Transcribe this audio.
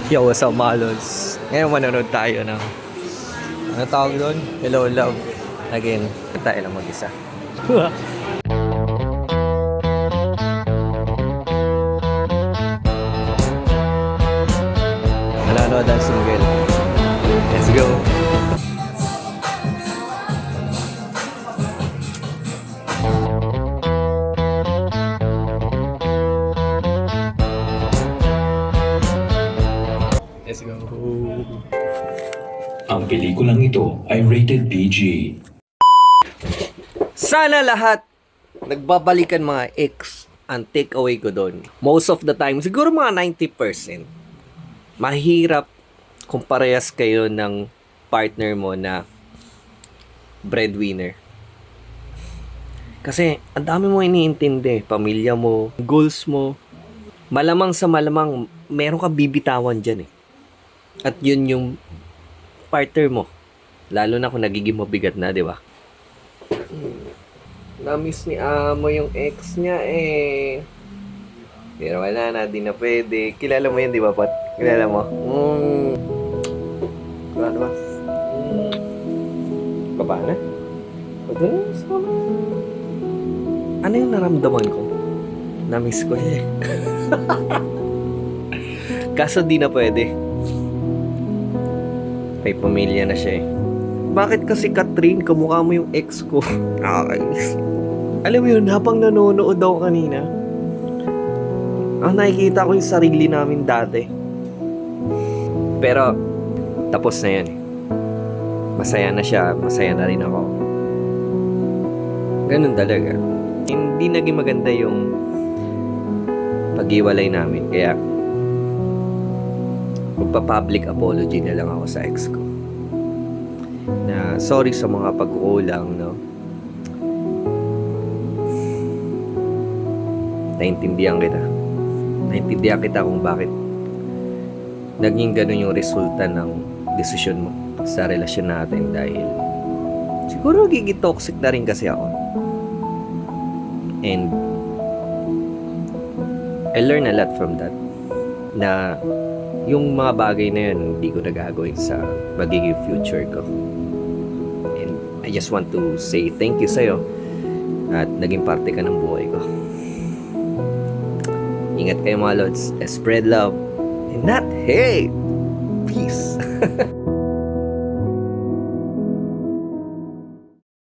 Yo, what's up mga lods? Ngayon manonood tayo ng ano tawag doon? Hello Love. Again, tayo lang mag-isa. Manonood ang single. Let's go! Let's go! Ang pelikulang ito ay rated PG. Sana lahat nagbabalikan mga ex ang takeaway ko doon. Most of the time, siguro mga 90%, mahirap kung parehas kayo ng partner mo na breadwinner. Kasi ang dami mo iniintindi, pamilya mo, goals mo. Malamang sa malamang, meron ka bibitawan dyan eh. At yun yung partner mo. Lalo na kung nagiging mabigat na, di ba? Na-miss ni Amo yung ex niya eh. Pero wala na, di na pwede. Kilala mo yan, di ba, Pat? Kilala mo? Ano ba? Baba na? Ano yung naramdaman ko? Na-miss ko siya. Kaso di na pwede. May pamilya na siya eh. Bakit kasi Catherine, kamukha mo yung ex ko? Nakakainis. Alam mo yun, habang nanonood ako kanina, nakikita ko yung sarili namin dati. Pero, tapos na yan eh. Masaya na siya, masaya na rin ako. Ganun talaga. Hindi naging maganda yung pag-iwalay namin. Kaya, magpa-public apology na lang ako sa ex ko. Na sorry sa mga pag-uulang, no? Naintindihan kita. Naintindihan kita kung bakit naging ganun yung resulta ng desisyon mo sa relasyon natin dahil siguro nagiging toxic na rin kasi ako. And I learned a lot from that. Na yung mga bagay na yun, hindi ko nagagawin sa magiging future ko. And I just want to say thank you sa'yo at naging parte ka ng buhay ko. Ingat kayo mga lods. Spread love and not hate. Peace.